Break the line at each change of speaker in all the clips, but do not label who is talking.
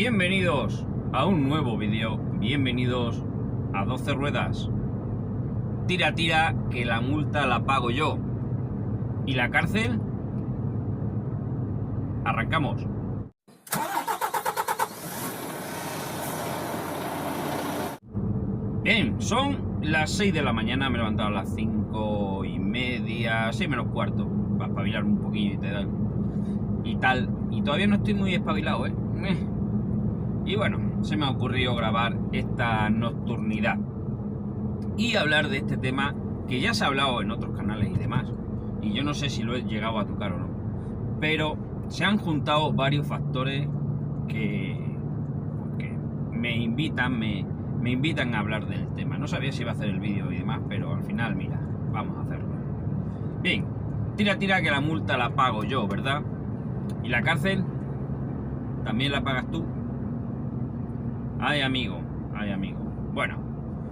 Bienvenidos a un nuevo vídeo, bienvenidos a 12 ruedas. Tira, tira, que la multa la pago yo. ¿Y la cárcel? Arrancamos. Bien, son las 6 de la mañana, me he levantado a las 5:30, 6 menos cuarto, para espabilarme un poquillo y tal. Y todavía no estoy muy espabilado, Y bueno, se me ha ocurrido grabar esta nocturnidad y hablar de este tema que ya se ha hablado en otros canales y demás. Y yo no sé si lo he llegado a tocar o no. Pero se han juntado varios factores que me invitan a hablar del tema. No sabía si iba a hacer el vídeo y demás, pero al final, mira, vamos a hacerlo. Bien, tira, tira, que la multa la pago yo, ¿verdad? ¿Y la cárcel? ¿También la pagas tú? Ay, amigo, ay, amigo. Bueno,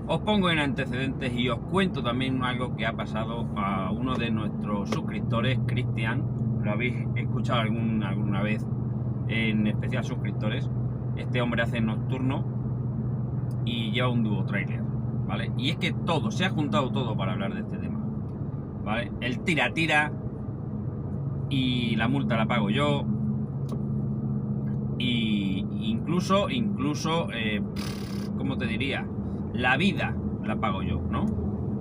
os pongo en antecedentes y os cuento también algo que ha pasado a uno de nuestros suscriptores, Cristian. Lo habéis escuchado alguna vez, en especial suscriptores. Este hombre hace nocturno y lleva un dúo trailer, ¿vale? Y es que todo, se ha juntado todo para hablar de este tema, ¿vale? El tira, tira y la multa la pago yo. Y incluso, ¿cómo te diría? La vida la pago yo, ¿no?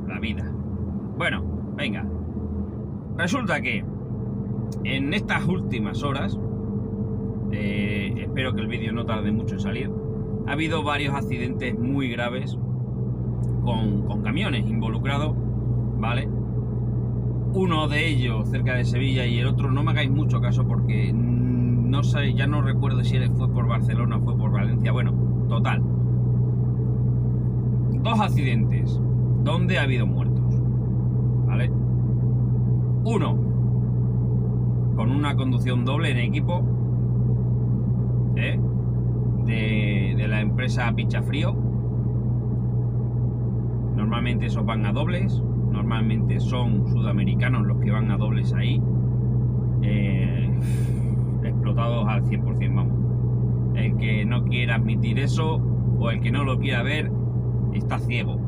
La vida. Bueno, venga. Resulta que en estas últimas horas, espero que el vídeo no tarde mucho en salir, ha habido varios accidentes muy graves con camiones involucrados, ¿vale? Uno de ellos cerca de Sevilla y el otro, no me hagáis mucho caso porque no sé, ya no recuerdo si fue por Barcelona o fue por Valencia. Bueno, total. Dos accidentes donde ha habido muertos, ¿vale? Uno con una conducción doble en equipo, de la empresa Pichafrío. Normalmente esos van a dobles. Normalmente son sudamericanos los que van a dobles ahí. Explotados al 100%, vamos. El que no quiera admitir eso o el que no lo quiera ver está ciego.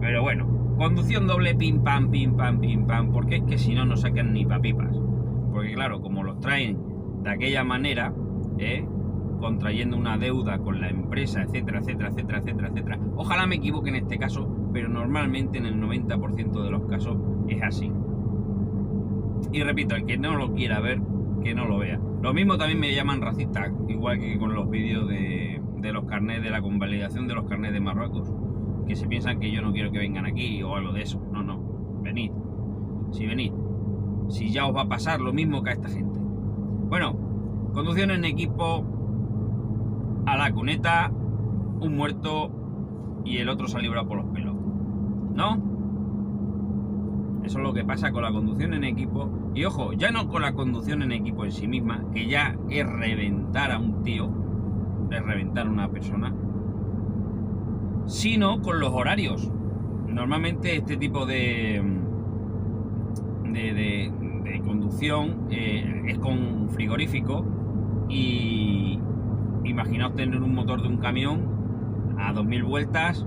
Pero bueno, conducción doble, pim pam, pim pam, pim pam, porque es que si no sacan ni papipas. Porque claro, como los traen de aquella manera, contrayendo una deuda con la empresa, etcétera, etcétera, etcétera, etcétera, etcétera. Ojalá me equivoque en este caso, pero normalmente en el 90% de los casos es así. Y repito, el que no lo quiera ver, que no lo vea. Lo mismo también me llaman racista, igual que con los vídeos de los carnés, de la convalidación de los carnés de Marruecos, que se piensan que yo no quiero que vengan aquí o algo de eso. No, venid. Si venid. Si ya os va a pasar lo mismo que a esta gente. Bueno, conducción en equipo a la cuneta, un muerto y el otro se ha librado por los pelos, ¿no? Eso es lo que pasa con la conducción en equipo. Y ojo, ya no con la conducción en equipo en sí misma, que ya es reventar a un tío, es reventar a una persona, sino con los horarios. Normalmente este tipo de conducción es con frigorífico. Y imaginaos tener un motor de un camión a 2000 vueltas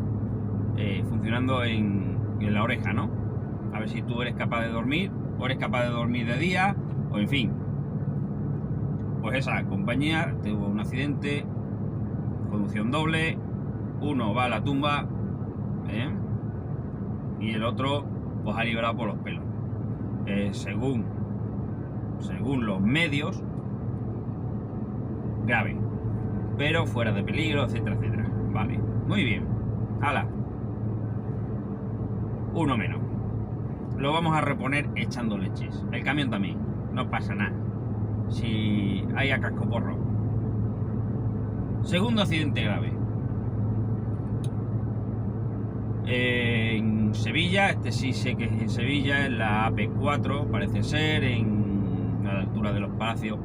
funcionando en la oreja, ¿no? A ver si tú eres capaz de dormir, o eres capaz de dormir de día, o en fin. Pues esa compañía tuvo un accidente, conducción doble, uno va a la tumba, y el otro pues ha librado por los pelos. Según los medios, grave, pero fuera de peligro, etcétera, etcétera. Vale, muy bien. Hala, uno menos. Lo vamos a reponer echando leches. El camión también, no pasa nada si hay a cascoporro. Segundo accidente grave en Sevilla. Este sí sé que es en Sevilla, en la AP4 parece ser, a la altura de los Palacios,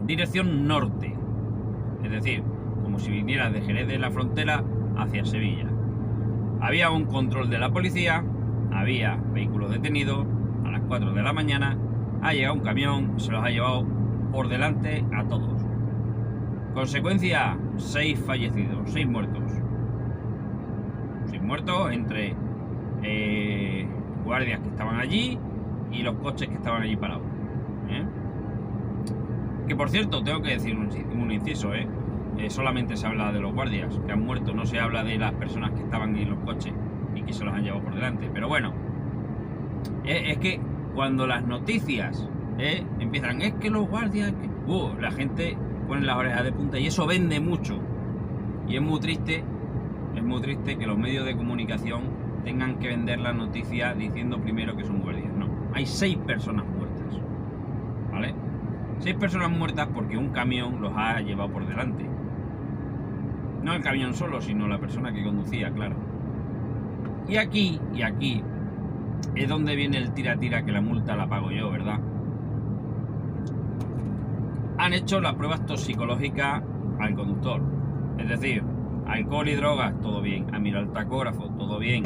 dirección norte, es decir, como si vinieras de Jerez de la Frontera hacia Sevilla. Había un control de la policía, había vehículos detenidos. A las 4 de la mañana ha llegado un camión, se los ha llevado por delante a todos. Consecuencia, 6 fallecidos, 6 muertos. 6 muertos entre guardias que estaban allí y los coches que estaban allí parados. Que por cierto, tengo que decir un inciso, solamente se habla de los guardias que han muerto, no se habla de las personas que estaban en los coches y que se los han llevado por delante. Pero bueno, es que cuando las noticias empiezan, es que los guardias, la gente pone las orejas de punta y eso vende mucho. Y es muy triste que los medios de comunicación tengan que vender la noticia diciendo primero que son guardias. No, hay 6 personas muertas, ¿vale? 6 personas muertas porque un camión los ha llevado por delante. No el camión solo, sino la persona que conducía, claro. Y aquí es donde viene el tira-tira, que la multa la pago yo, ¿verdad? Han hecho las pruebas toxicológicas al conductor. Es decir, alcohol y drogas, todo bien. A mirar el tacógrafo, todo bien.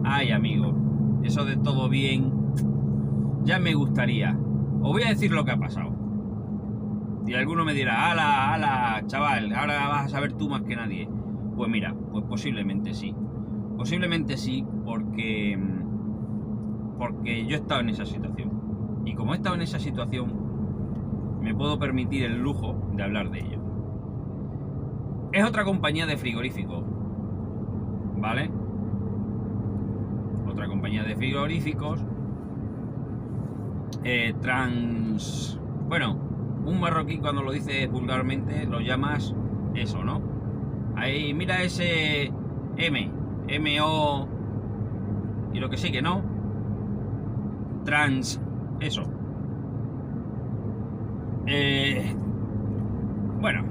Ay, amigo, eso de todo bien, ya me gustaría. Os voy a decir lo que ha pasado. Y alguno me dirá, ala, chaval, ahora vas a saber tú más que nadie. Pues mira, pues posiblemente sí. Posiblemente sí, porque yo he estado en esa situación. Y como he estado en esa situación, me puedo permitir el lujo de hablar de ello. Es otra compañía de frigoríficos, ¿vale? Otra compañía de frigoríficos. Bueno, un marroquí cuando lo dices vulgarmente lo llamas eso, ¿no? Ahí, mira ese MO y lo que sí que no. Eso. Bueno.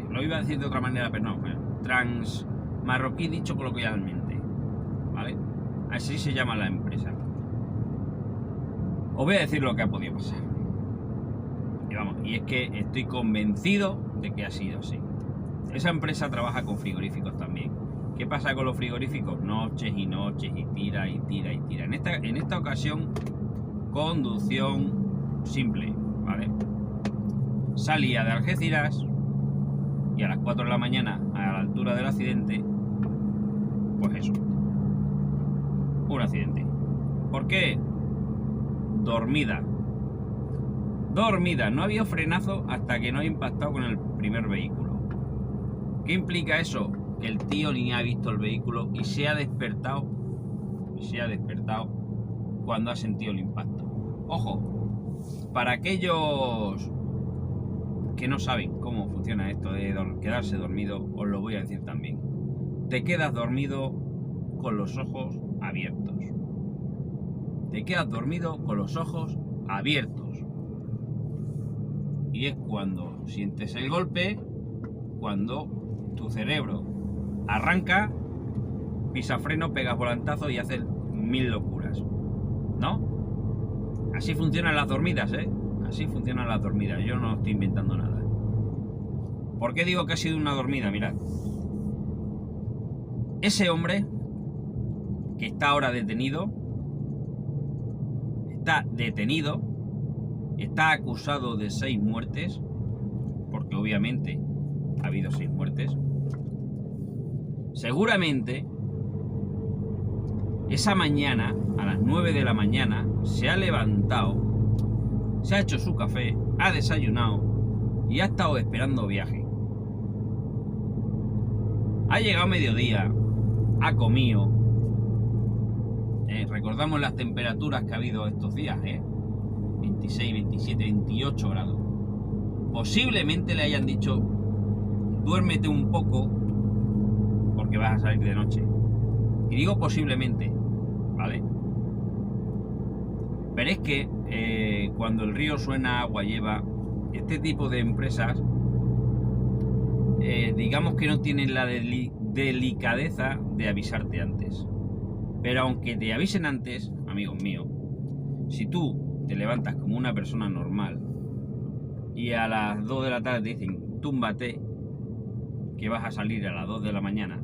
Lo iba a decir de otra manera, pero no. Marroquí dicho coloquialmente, ¿vale? Así se llama la empresa. Os voy a decir lo que ha podido pasar. Y es que estoy convencido de que ha sido así. Esa empresa trabaja con frigoríficos también. ¿Qué pasa con los frigoríficos? Noches y noches y tira y tira y tira. En esta ocasión, conducción simple, ¿vale? Salía de Algeciras y a las 4 de la mañana, a la altura del accidente, pues eso, un accidente. ¿Por qué? Dormida, no había frenazo hasta que no ha impactado con el primer vehículo. ¿Qué implica eso? Que el tío ni ha visto el vehículo y se ha despertado cuando ha sentido el impacto. Ojo, para aquellos que no saben cómo funciona esto de quedarse dormido, os lo voy a decir también. Te quedas dormido con los ojos abiertos. Te quedas dormido con los ojos abiertos. Y es cuando sientes el golpe, cuando tu cerebro arranca, pisa freno, pegas volantazo y haces 1000 locuras, ¿no? Así funcionan las dormidas, Así funcionan las dormidas. Yo no estoy inventando nada. ¿Por qué digo que ha sido una dormida? Mirad. Ese hombre que está ahora detenido, está acusado de 6 muertes, porque obviamente ha habido 6 muertes. Seguramente esa mañana, a las 9 de la mañana, se ha levantado, se ha hecho su café, ha desayunado y ha estado esperando viaje. Ha llegado mediodía, ha comido. Recordamos las temperaturas que ha habido estos días, 26, 27, 28 grados. Posiblemente le hayan dicho, duérmete un poco porque vas a salir de noche. Y digo posiblemente, ¿vale? Pero es que cuando el río suena, agua lleva. Este tipo de empresas, digamos que no tienen la delicadeza de avisarte antes. Pero aunque te avisen antes, amigos míos, si tú te levantas como una persona normal y a las 2 de la tarde te dicen, túmbate, que vas a salir a las 2 de la mañana,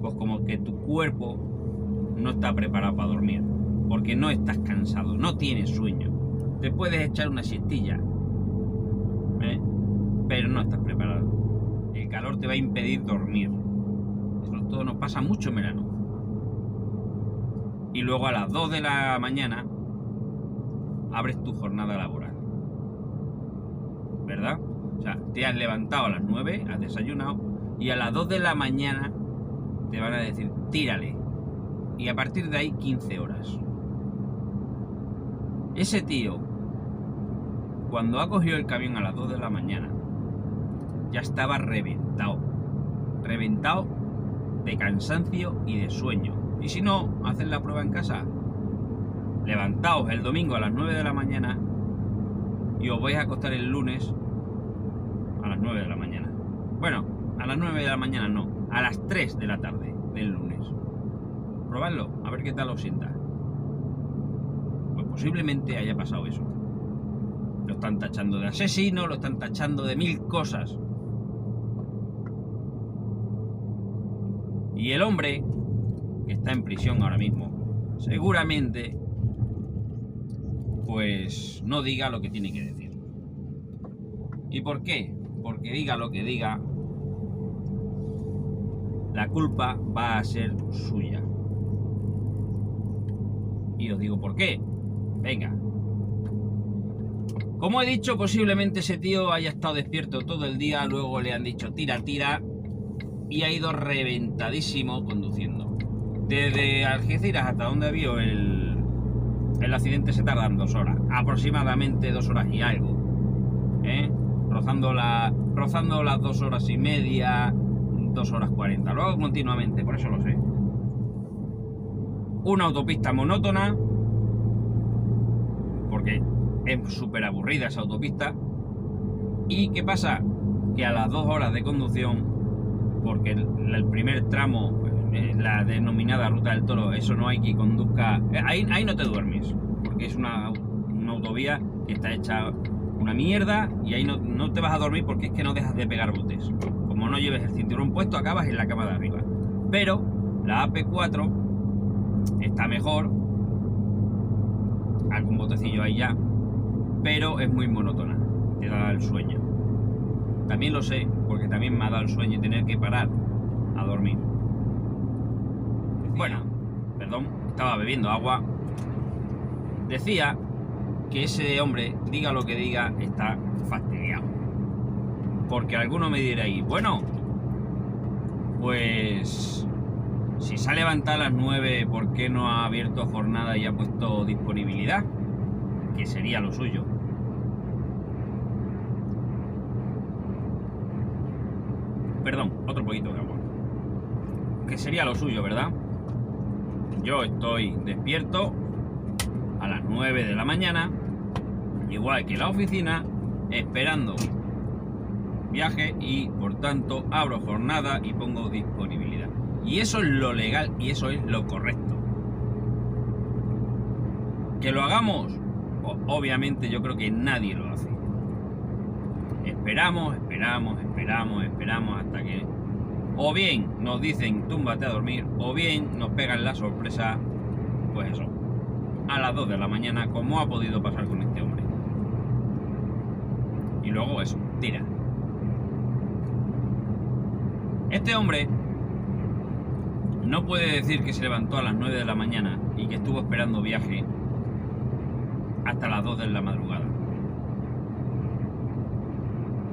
pues como que tu cuerpo no está preparado para dormir, porque no estás cansado, no tienes sueño. te puedes echar una siestilla, ¿eh? Pero no estás preparado. El calor te va a impedir dormir. Eso todo nos pasa mucho en verano. Y luego a las 2 de la mañana abres tu jornada laboral, ¿verdad? O sea, te has levantado a las 9, has desayunado y a las 2 de la mañana te van a decir tírale. Y a partir de ahí 15 horas. Ese tío, cuando ha cogido el camión a las 2 de la mañana, ya estaba reventado. Reventado de cansancio y de sueño. Y si no, haced la prueba en casa. Levantaos el domingo a las 9 de la mañana y os vais a acostar el lunes a las 9 de la mañana. Bueno, a las 9 de la mañana no, a las 3 de la tarde del lunes. Probadlo, a ver qué tal os sienta. Pues posiblemente haya pasado eso. Lo están tachando de asesino, lo están tachando de 1000 cosas. Y el hombre que está en prisión ahora mismo, seguramente, pues no diga lo que tiene que decir. ¿Y por qué? Porque diga lo que diga, la culpa va a ser suya. Y os digo por qué. Venga. Como he dicho, posiblemente ese tío haya estado despierto todo el día, luego le han dicho tira, tira, y ha ido reventadísimo conduciendo. Desde Algeciras hasta donde vio el accidente se tardan 2 horas, aproximadamente 2 horas y algo, rozando las 2 horas y media, 2 horas 40, lo hago continuamente, por eso lo sé. Una autopista monótona, porque es súper aburrida esa autopista. ¿Y qué pasa? Que a las 2 horas de conducción, porque el primer tramo, la denominada Ruta del Toro, eso no hay que conduzca, ahí no te duermes, porque es una autovía que está hecha una mierda y ahí no te vas a dormir porque es que no dejas de pegar botes. Como no lleves el cinturón puesto, acabas en la cama de arriba. Pero la AP4 está mejor, algún botecillo ahí ya, pero es muy monótona, te da el sueño. También lo sé, porque también me ha dado el sueño tener que parar a dormir. Bueno, perdón, estaba bebiendo agua. Decía que ese hombre, diga lo que diga, está fastidiado. Porque alguno me diréis, bueno, pues si se ha levantado a las 9, ¿por qué no ha abierto jornada y ha puesto disponibilidad? Que sería lo suyo. Perdón, otro poquito de agua. Que sería lo suyo, ¿verdad? Yo estoy despierto a las 9 de la mañana, igual que la oficina, esperando viaje y por tanto abro jornada y pongo disponibilidad. Y eso es lo legal y eso es lo correcto. ¿Que lo hagamos? Pues obviamente yo creo que nadie lo hace. Esperamos hasta que o bien nos dicen túmbate a dormir, o bien nos pegan la sorpresa, pues eso, a las 2 de la mañana, como ha podido pasar con este hombre. Y luego eso, tira. Este hombre no puede decir que se levantó a las 9 de la mañana y que estuvo esperando viaje hasta las 2 de la madrugada.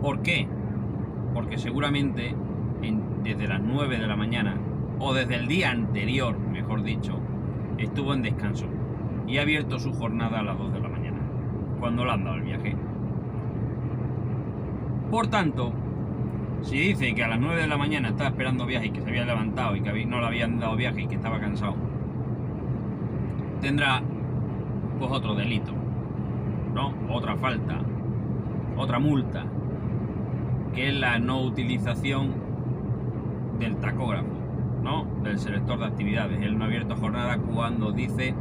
¿Por qué? Porque seguramente desde las 9 de la mañana, o desde el día anterior, mejor dicho, estuvo en descanso y ha abierto su jornada a las 2 de la mañana, cuando le han dado el viaje. Por tanto, si dice que a las 9 de la mañana estaba esperando viaje y que se había levantado y que no le habían dado viaje y que estaba cansado, tendrá pues otro delito, ¿no? Otra falta, otra multa, que es la no utilización del tacógrafo, ¿no? Del selector de actividades. Él no ha abierto jornada cuando dice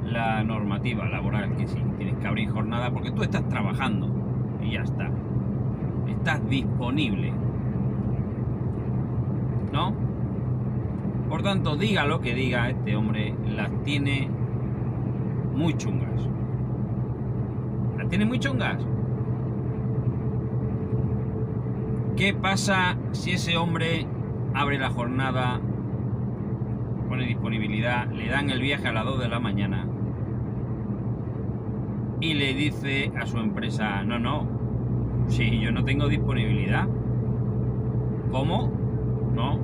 la normativa laboral que sí, tienes que abrir jornada porque tú estás trabajando y ya está. Estás disponible, ¿no? Por tanto, diga lo que diga, este hombre las tiene muy chungas. ¿Tiene muy chungas? ¿Qué pasa si ese hombre abre la jornada, pone disponibilidad, le dan el viaje a las 2 de la mañana y le dice a su empresa, no, si yo no tengo disponibilidad? ¿Cómo? No,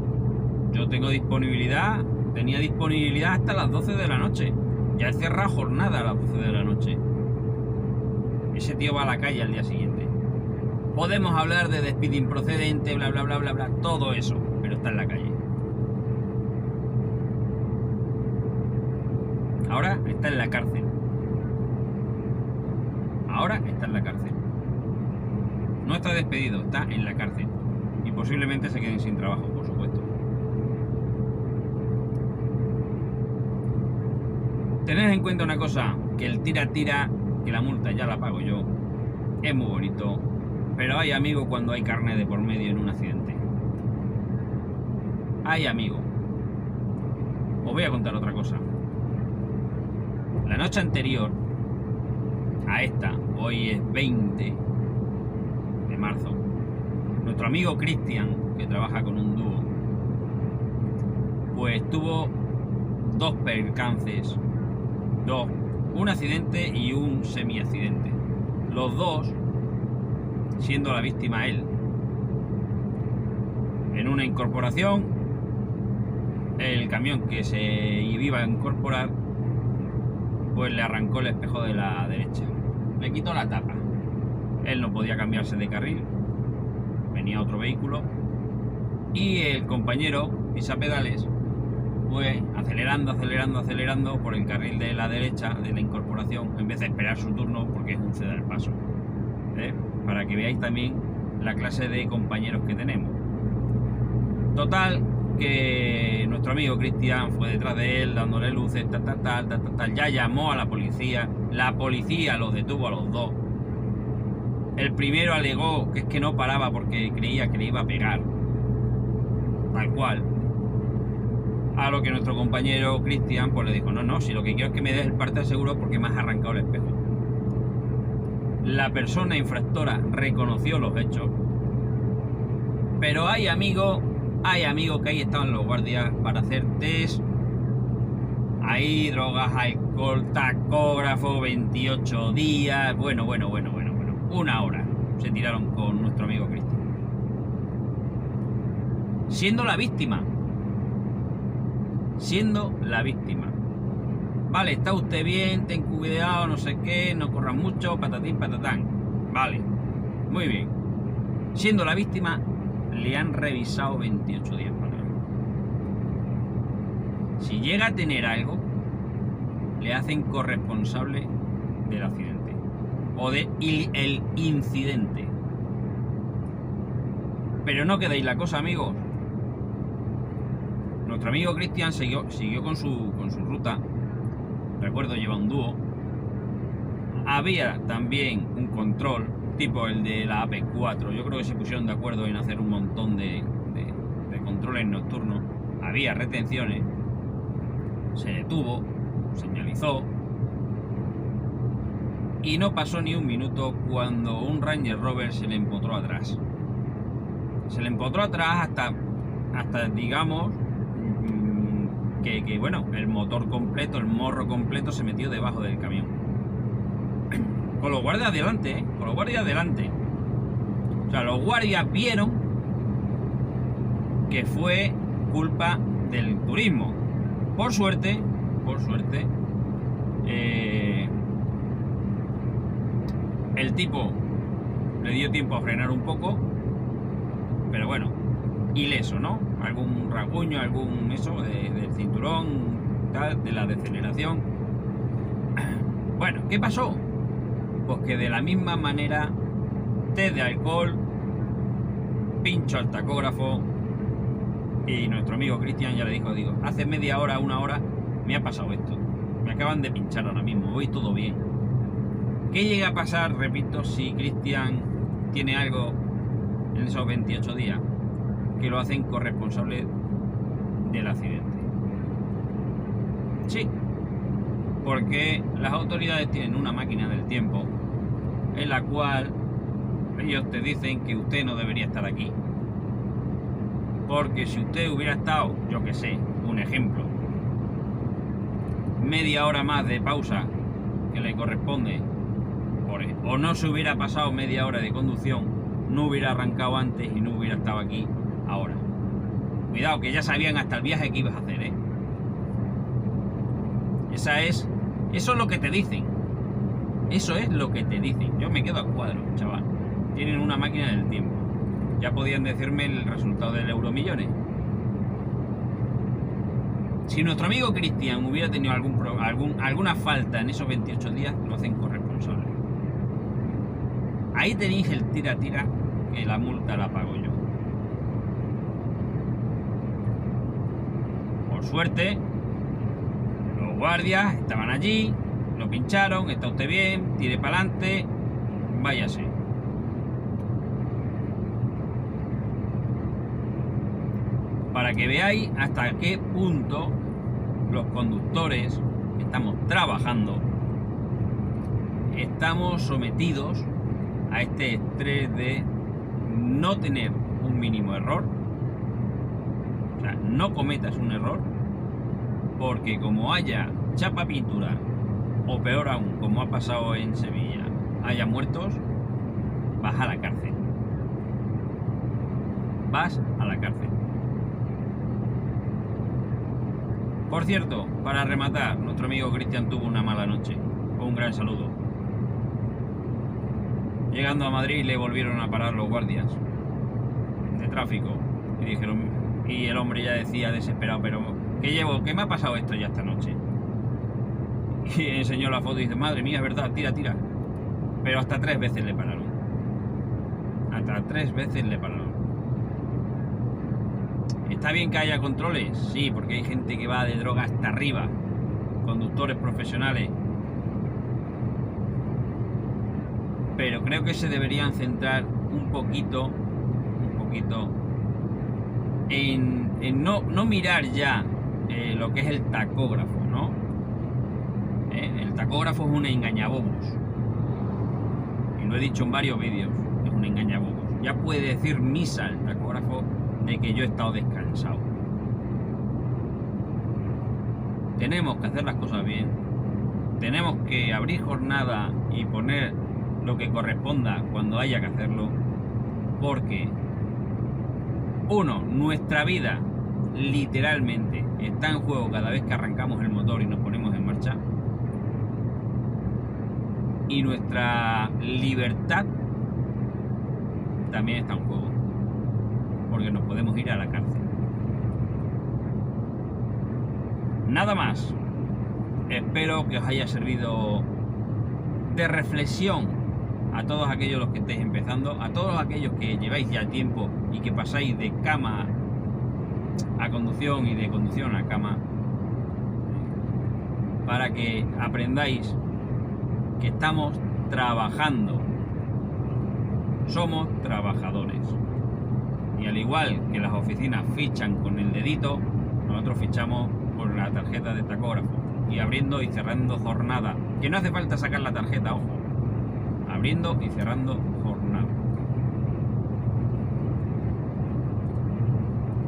yo tengo disponibilidad, tenía disponibilidad hasta las 12 de la noche. Ya he cerrado jornada a las 12 de la noche. Ese tío va a la calle al día siguiente. Podemos hablar de despido improcedente, bla, bla, bla, bla, bla, todo eso, pero está en la calle. Ahora está en la cárcel. Ahora está en la cárcel. No está despedido, está en la cárcel. Y posiblemente se queden sin trabajo, por supuesto. Tened en cuenta una cosa, que el tira-tira, que la multa ya la pago yo, es muy bonito, pero hay amigo cuando hay carne de por medio en un accidente. Hay amigo. Os voy a contar otra cosa. La noche anterior a esta, hoy es 20 de marzo, nuestro amigo Cristian, que trabaja con un dúo, pues tuvo dos percances, un accidente y un semiaccidente. Los dos siendo la víctima él. En una incorporación, el camión que se iba a incorporar pues le arrancó el espejo de la derecha, le quitó la tapa. Él no podía cambiarse de carril, venía otro vehículo y el compañero pisapedales pues acelerando por el carril de la derecha de la incorporación en vez de esperar su turno, porque es un ceda el paso, para que veáis también la clase de compañeros que tenemos. Total, que nuestro amigo Cristian fue detrás de él dándole luces, ya llamó a la policía los detuvo a los dos. El primero alegó que es que no paraba porque creía que le iba a pegar, tal cual. A lo que nuestro compañero Cristian pues le dijo, no, si lo que quiero es que me des el parte de seguro porque me has arrancado el espejo. La persona infractora reconoció los hechos, pero hay amigos que ahí estaban los guardias para hacer test. Hay drogas, alcohol, tacógrafo, 28 días, bueno, una hora se tiraron con nuestro amigo Cristian. Siendo la víctima. Vale, está usted bien, ten cuidado, no sé qué, no corra mucho, patatín, patatán. Vale, muy bien. Siendo la víctima, le han revisado 28 días para él. Si llega a tener algo, le hacen corresponsable del accidente o del incidente. Pero no quedéis la cosa, amigos. Nuestro amigo Cristian siguió con su ruta. Recuerdo, lleva un dúo. Había también un control tipo el de la AP4. Yo creo que se pusieron de acuerdo en hacer un montón de controles nocturnos. Había retenciones. Se detuvo, señalizó. Y no pasó ni un minuto cuando un Ranger Rover se le empotró atrás. Hasta digamos que bueno, el motor completo, el morro completo se metió debajo del camión. Con los guardias delante, O sea, los guardias vieron que fue culpa del turismo. Por suerte, el tipo le dio tiempo a frenar un poco, pero bueno, ileso, ¿no? Algún rasguño, algún eso del cinturón, tal, de la deceleración. Bueno, ¿qué pasó? Pues que de la misma manera, test de alcohol, pincho al tacógrafo, y nuestro amigo Cristian ya le dijo, hace media hora, una hora, me ha pasado esto. Me acaban de pinchar ahora mismo, voy todo bien. ¿Qué llega a pasar, repito, si Cristian tiene algo en esos 28 días? Que lo hacen corresponsable del accidente. Sí, porque las autoridades tienen una máquina del tiempo en la cual ellos te dicen que usted no debería estar aquí. Porque si usted hubiera estado, yo que sé, un ejemplo, media hora más de pausa que le corresponde, o no se hubiera pasado media hora de conducción, no hubiera arrancado antes y no hubiera estado aquí ahora. Cuidado, que ya sabían hasta el viaje que ibas a hacer, ¿eh? Eso es lo que te dicen. Eso es lo que te dicen. Yo me quedo a cuadro, chaval. Tienen una máquina del tiempo. Ya podían decirme el resultado del Euromillones. Si nuestro amigo Cristian hubiera tenido alguna falta en esos 28 días, lo hacen corresponsable. Ahí tenéis el tira-tira, que la multa la pago yo. Por suerte, los guardias estaban allí, lo pincharon, está usted bien, tire para adelante, váyase. Para que veáis hasta qué punto los conductores que estamos trabajando estamos sometidos a este estrés de no tener un mínimo error. O sea, no cometas un error, porque como haya chapa pintura, o peor aún, como ha pasado en Sevilla, haya muertos, vas a la cárcel. Vas a la cárcel. Por cierto, para rematar, nuestro amigo Cristian tuvo una mala noche. Un gran saludo. Llegando a Madrid le volvieron a parar los guardias de tráfico y dijeron, y el hombre ya decía desesperado, pero ¿qué me ha pasado esto ya esta noche? Y enseñó la foto y dice, madre mía, es verdad, tira. Pero hasta 3 veces le pararon. Hasta 3 veces le pararon. ¿Está bien que haya controles? Sí, porque hay gente que va de droga hasta arriba. Conductores profesionales. Pero creo que se deberían centrar un poquito en no mirar ya lo que es el tacógrafo, ¿no? El tacógrafo es un engañabobos. Y lo he dicho en varios vídeos, es un engañabobos. Ya puede decir misa el tacógrafo de que yo he estado descansado. Tenemos que hacer las cosas bien. Tenemos que abrir jornada y poner lo que corresponda cuando haya que hacerlo, porque nuestra vida literalmente está en juego cada vez que arrancamos el motor y nos ponemos en marcha, y nuestra libertad también está en juego, porque nos podemos ir a la cárcel. Nada más. Espero que os haya servido de reflexión a todos aquellos los que estéis empezando, a todos aquellos que lleváis ya tiempo y que pasáis de cama a conducción y de conducción a cama, para que aprendáis que estamos trabajando, somos trabajadores, y al igual que las oficinas fichan con el dedito, nosotros fichamos con la tarjeta de tacógrafo, y abriendo y cerrando jornada, que no hace falta sacar la tarjeta, ojo, abriendo y cerrando jornada.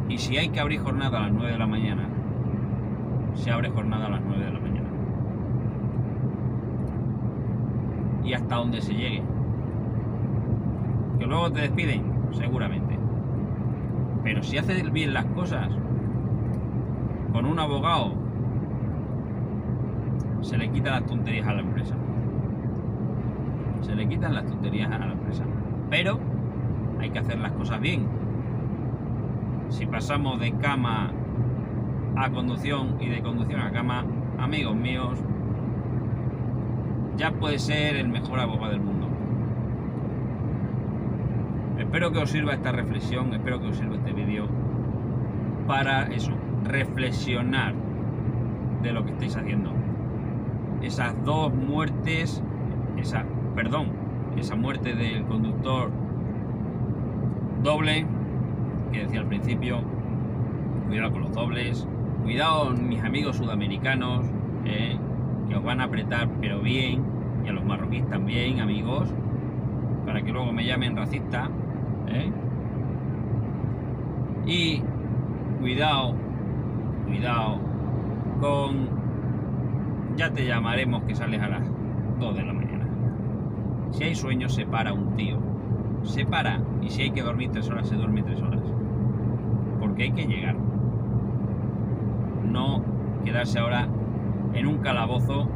Y si hay que abrir jornada a las 9 de la mañana, se abre jornada a las 9 de la mañana. Y hasta donde se llegue. Que luego te despiden, seguramente. Pero si haces bien las cosas, con un abogado, se le quitan las tonterías a la empresa. Se le quitan las tonterías a la empresa. Pero hay que hacer las cosas bien. Si pasamos de cama a conducción y de conducción a cama, amigos míos, ya puede ser el mejor abogado del mundo. Espero que os sirva esta reflexión, espero que os sirva este vídeo para eso, reflexionar de lo que estáis haciendo. Esas 2 muertes, esa muerte del conductor doble que decía al principio. Cuidado con los dobles, cuidado mis amigos sudamericanos, que os van a apretar pero bien, y a los marroquíes también, amigos, para que luego me llamen racista, ¿eh? Y cuidado con ya te llamaremos que sales a las 2 de la mañana. Si hay sueño, se para un tío. Se para. Y si hay que dormir 3 horas, se duerme 3 horas. Porque hay que llegar. No quedarse ahora en un calabozo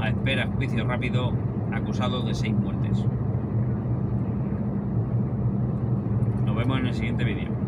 a espera juicio rápido, acusado de 6 muertes. Nos vemos en el siguiente vídeo.